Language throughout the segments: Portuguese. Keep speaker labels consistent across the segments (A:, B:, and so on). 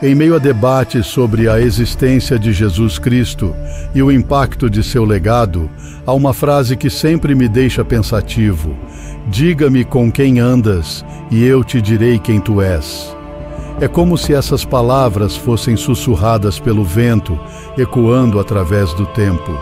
A: Em meio a debates sobre a existência de Jesus Cristo e o impacto de seu legado, há uma frase que sempre me deixa pensativo: diga-me com quem andas, e eu te direi quem tu és. É como se essas palavras fossem sussurradas pelo vento, ecoando através do tempo.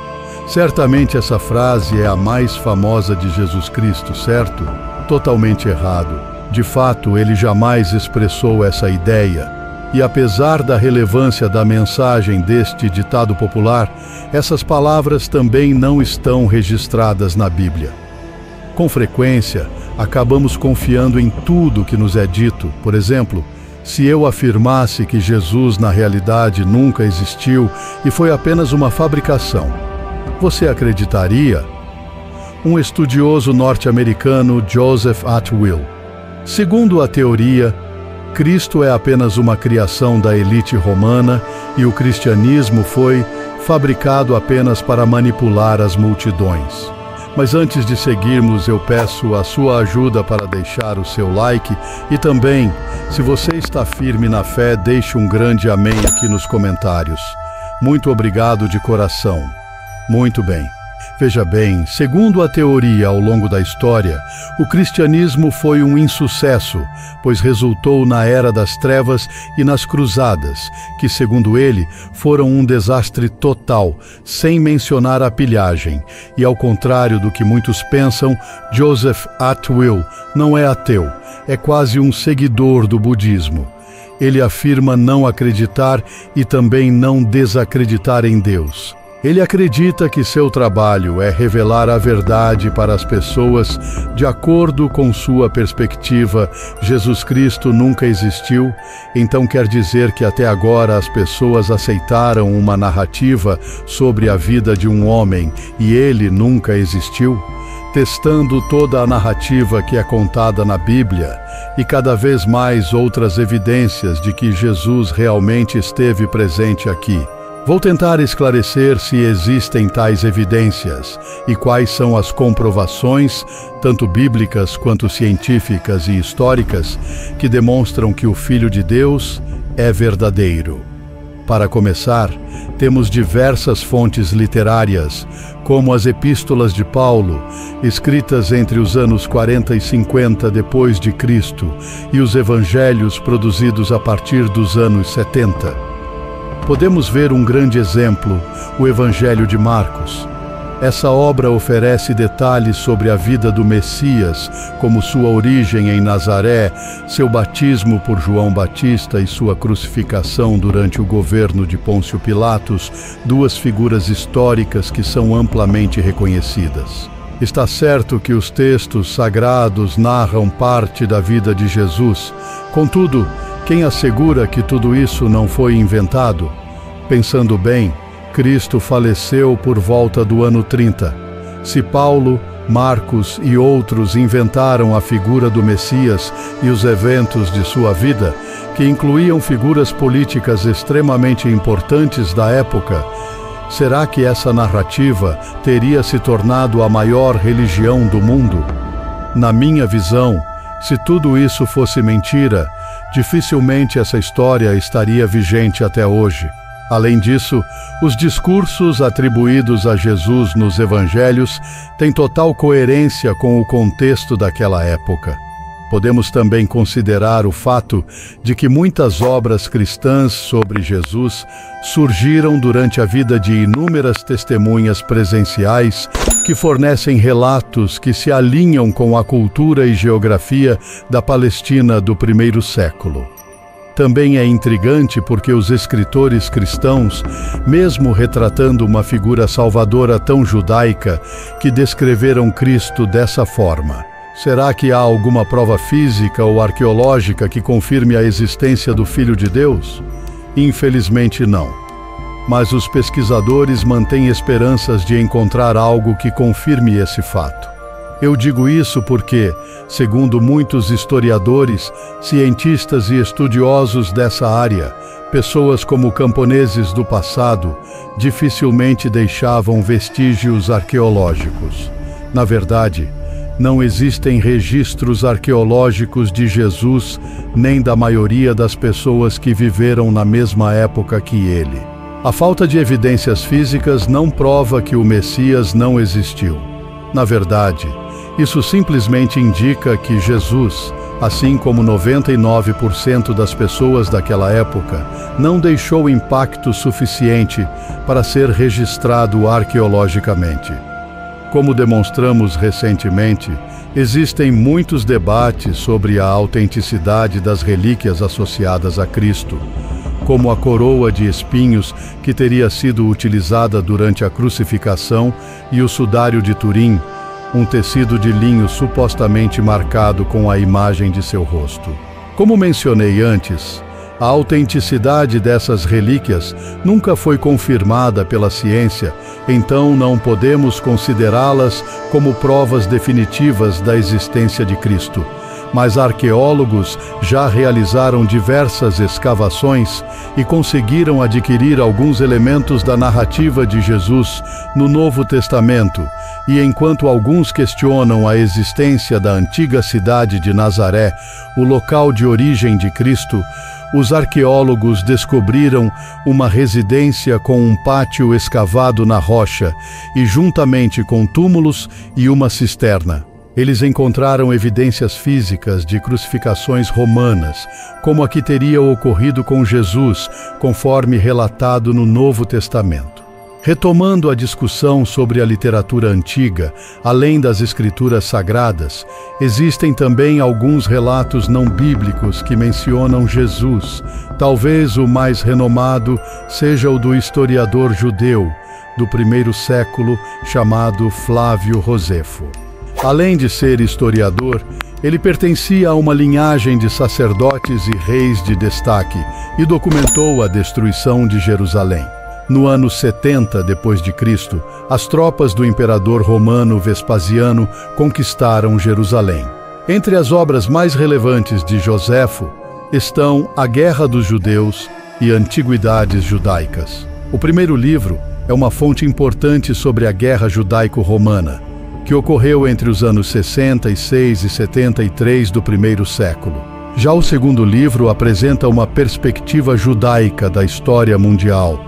A: Certamente essa frase é a mais famosa de Jesus Cristo, certo? Totalmente errado. De fato, ele jamais expressou essa ideia. E apesar da relevância da mensagem deste ditado popular, essas palavras também não estão registradas na Bíblia. Com frequência, acabamos confiando em tudo que nos é dito. Por exemplo, se eu afirmasse que Jesus na realidade nunca existiu e foi apenas uma fabricação, você acreditaria? Um estudioso norte-americano, Joseph Atwill. Segundo a teoria, Cristo é apenas uma criação da elite romana e o cristianismo foi fabricado apenas para manipular as multidões. Mas antes de seguirmos, eu peço a sua ajuda para deixar o seu like e também, se você está firme na fé, deixe um grande amém aqui nos comentários. Muito obrigado de coração. Muito bem. Veja bem, segundo a teoria ao longo da história, o cristianismo foi um insucesso, pois resultou na Era das Trevas e nas Cruzadas, que, segundo ele, foram um desastre total, sem mencionar a pilhagem. E ao contrário do que muitos pensam, Joseph Atwill não é ateu, é quase um seguidor do budismo. Ele afirma não acreditar e também não desacreditar em Deus. Ele acredita que seu trabalho é revelar a verdade para as pessoas de acordo com sua perspectiva. Jesus Cristo nunca existiu, então quer dizer que até agora as pessoas aceitaram uma narrativa sobre a vida de um homem e ele nunca existiu? Testando toda a narrativa que é contada na Bíblia e cada vez mais outras evidências de que Jesus realmente esteve presente aqui. Vou tentar esclarecer se existem tais evidências e quais são as comprovações, tanto bíblicas quanto científicas e históricas, que demonstram que o Filho de Deus é verdadeiro. Para começar, temos diversas fontes literárias, como as epístolas de Paulo, escritas entre os anos 40 e 50 depois de Cristo, e os evangelhos produzidos a partir dos anos 70. Podemos ver um grande exemplo, o Evangelho de Marcos. Essa obra oferece detalhes sobre a vida do Messias, como sua origem em Nazaré, seu batismo por João Batista e sua crucificação durante o governo de Pôncio Pilatos, duas figuras históricas que são amplamente reconhecidas. Está certo que os textos sagrados narram parte da vida de Jesus, contudo, quem assegura que tudo isso não foi inventado? Pensando bem, Cristo faleceu por volta do ano 30. Se Paulo, Marcos e outros inventaram a figura do Messias e os eventos de sua vida, que incluíam figuras políticas extremamente importantes da época, será que essa narrativa teria se tornado a maior religião do mundo? Na minha visão, se tudo isso fosse mentira, dificilmente essa história estaria vigente até hoje. Além disso, os discursos atribuídos a Jesus nos evangelhos têm total coerência com o contexto daquela época. Podemos também considerar o fato de que muitas obras cristãs sobre Jesus surgiram durante a vida de inúmeras testemunhas presenciais que fornecem relatos que se alinham com a cultura e geografia da Palestina do primeiro século. Também é intrigante porque os escritores cristãos, mesmo retratando uma figura salvadora tão judaica, que descreveram Cristo dessa forma. Será que há alguma prova física ou arqueológica que confirme a existência do Filho de Deus? Infelizmente não. Mas os pesquisadores mantêm esperanças de encontrar algo que confirme esse fato. Eu digo isso porque, segundo muitos historiadores, cientistas e estudiosos dessa área, pessoas como camponeses do passado dificilmente deixavam vestígios arqueológicos. Na verdade, não existem registros arqueológicos de Jesus nem da maioria das pessoas que viveram na mesma época que ele. A falta de evidências físicas não prova que o Messias não existiu. Na verdade, isso simplesmente indica que Jesus, assim como 99% das pessoas daquela época, não deixou impacto suficiente para ser registrado arqueologicamente. Como demonstramos recentemente, existem muitos debates sobre a autenticidade das relíquias associadas a Cristo, como a coroa de espinhos que teria sido utilizada durante a crucificação e o sudário de Turim, um tecido de linho supostamente marcado com a imagem de seu rosto. Como mencionei antes, a autenticidade dessas relíquias nunca foi confirmada pela ciência, então não podemos considerá-las como provas definitivas da existência de Cristo. Mas arqueólogos já realizaram diversas escavações e conseguiram adquirir alguns elementos da narrativa de Jesus no Novo Testamento. E enquanto alguns questionam a existência da antiga cidade de Nazaré, o local de origem de Cristo, os arqueólogos descobriram uma residência com um pátio escavado na rocha e juntamente com túmulos e uma cisterna. Eles encontraram evidências físicas de crucificações romanas, como a que teria ocorrido com Jesus, conforme relatado no Novo Testamento. Retomando a discussão sobre a literatura antiga, além das escrituras sagradas, existem também alguns relatos não bíblicos que mencionam Jesus. Talvez o mais renomado seja o do historiador judeu do primeiro século, chamado Flávio Josefo. Além de ser historiador, ele pertencia a uma linhagem de sacerdotes e reis de destaque e documentou a destruição de Jerusalém. No ano 70 d.C., as tropas do imperador romano Vespasiano conquistaram Jerusalém. Entre as obras mais relevantes de Josefo estão A Guerra dos Judeus e Antiguidades Judaicas. O primeiro livro é uma fonte importante sobre a Guerra Judaico-Romana, que ocorreu entre os anos 66 e 73 do primeiro século. Já o segundo livro apresenta uma perspectiva judaica da história mundial.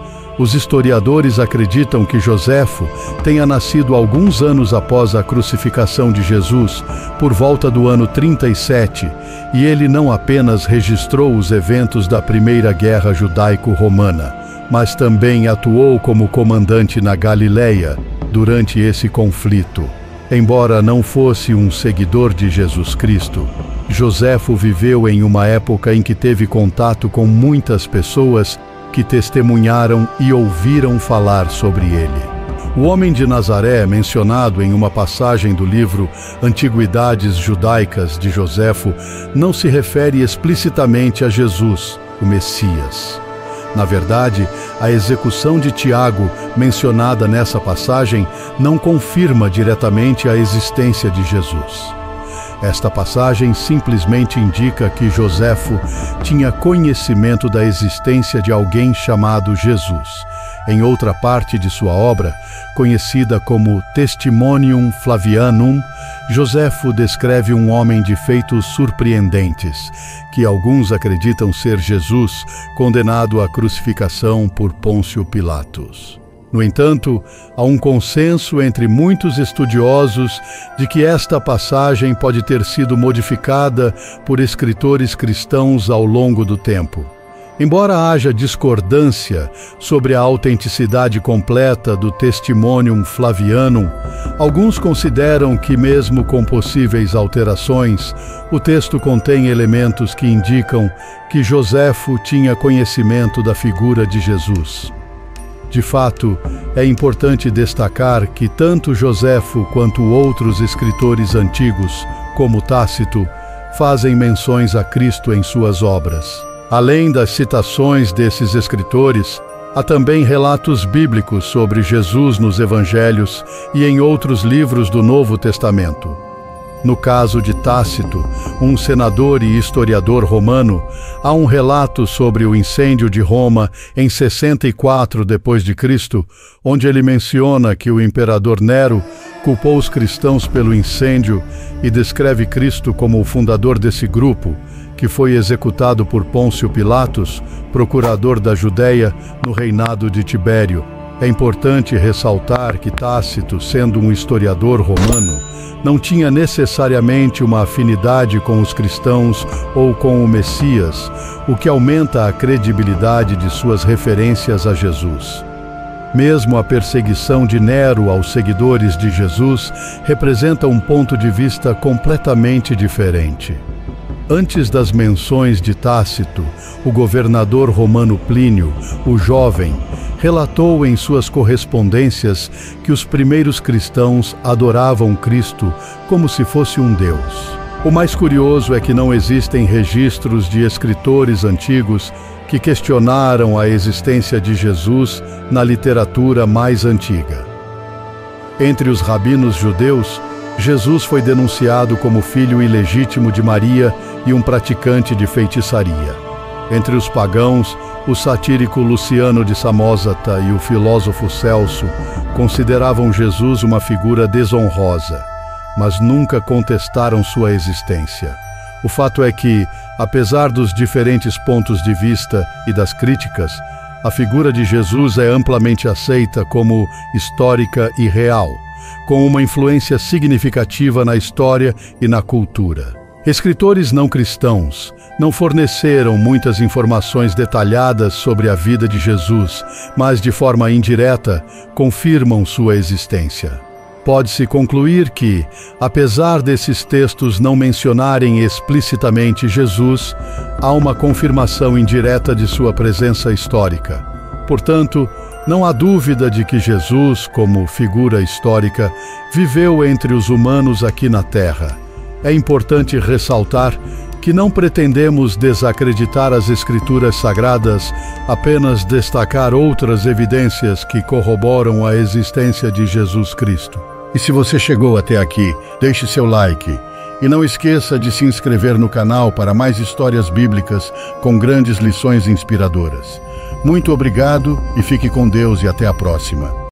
A: Os historiadores acreditam que Josefo tenha nascido alguns anos após a crucificação de Jesus, por volta do ano 37, e ele não apenas registrou os eventos da Primeira Guerra Judaico-Romana, mas também atuou como comandante na Galileia durante esse conflito. Embora não fosse um seguidor de Jesus Cristo, Josefo viveu em uma época em que teve contato com muitas pessoas que testemunharam e ouviram falar sobre ele. O homem de Nazaré, mencionado em uma passagem do livro Antiguidades Judaicas de Josefo, não se refere explicitamente a Jesus, o Messias. Na verdade, a execução de Tiago, mencionada nessa passagem, não confirma diretamente a existência de Jesus. Esta passagem simplesmente indica que Josefo tinha conhecimento da existência de alguém chamado Jesus. Em outra parte de sua obra, conhecida como Testimonium Flavianum, Josefo descreve um homem de feitos surpreendentes, que alguns acreditam ser Jesus, condenado à crucificação por Pôncio Pilatos. No entanto, há um consenso entre muitos estudiosos de que esta passagem pode ter sido modificada por escritores cristãos ao longo do tempo. Embora haja discordância sobre a autenticidade completa do Testimonium Flavianum, alguns consideram que, mesmo com possíveis alterações, o texto contém elementos que indicam que Josefo tinha conhecimento da figura de Jesus. De fato, é importante destacar que tanto Josefo quanto outros escritores antigos, como Tácito, fazem menções a Cristo em suas obras. Além das citações desses escritores, há também relatos bíblicos sobre Jesus nos Evangelhos e em outros livros do Novo Testamento. No caso de Tácito, um senador e historiador romano, há um relato sobre o incêndio de Roma em 64 d.C., onde ele menciona que o imperador Nero culpou os cristãos pelo incêndio e descreve Cristo como o fundador desse grupo, que foi executado por Pôncio Pilatos, procurador da Judéia, no reinado de Tibério. É importante ressaltar que Tácito, sendo um historiador romano, não tinha necessariamente uma afinidade com os cristãos ou com o Messias, o que aumenta a credibilidade de suas referências a Jesus. Mesmo a perseguição de Nero aos seguidores de Jesus representa um ponto de vista completamente diferente. Antes das menções de Tácito, o governador romano Plínio, o Jovem, relatou em suas correspondências que os primeiros cristãos adoravam Cristo como se fosse um Deus. O mais curioso é que não existem registros de escritores antigos que questionaram a existência de Jesus na literatura mais antiga. Entre os rabinos judeus, Jesus foi denunciado como filho ilegítimo de Maria e um praticante de feitiçaria. Entre os pagãos, o satírico Luciano de Samosata e o filósofo Celso consideravam Jesus uma figura desonrosa, mas nunca contestaram sua existência. O fato é que, apesar dos diferentes pontos de vista e das críticas, a figura de Jesus é amplamente aceita como histórica e real, com uma influência significativa na história e na cultura. Escritores não cristãos não forneceram muitas informações detalhadas sobre a vida de Jesus, mas de forma indireta confirmam sua existência. Pode-se concluir que, apesar desses textos não mencionarem explicitamente Jesus, há uma confirmação indireta de sua presença histórica. Portanto, não há dúvida de que Jesus, como figura histórica, viveu entre os humanos aqui na Terra. É importante ressaltar que não pretendemos desacreditar as Escrituras Sagradas, apenas destacar outras evidências que corroboram a existência de Jesus Cristo. E se você chegou até aqui, deixe seu like. E não esqueça de se inscrever no canal para mais histórias bíblicas com grandes lições inspiradoras. Muito obrigado e fique com Deus e até a próxima.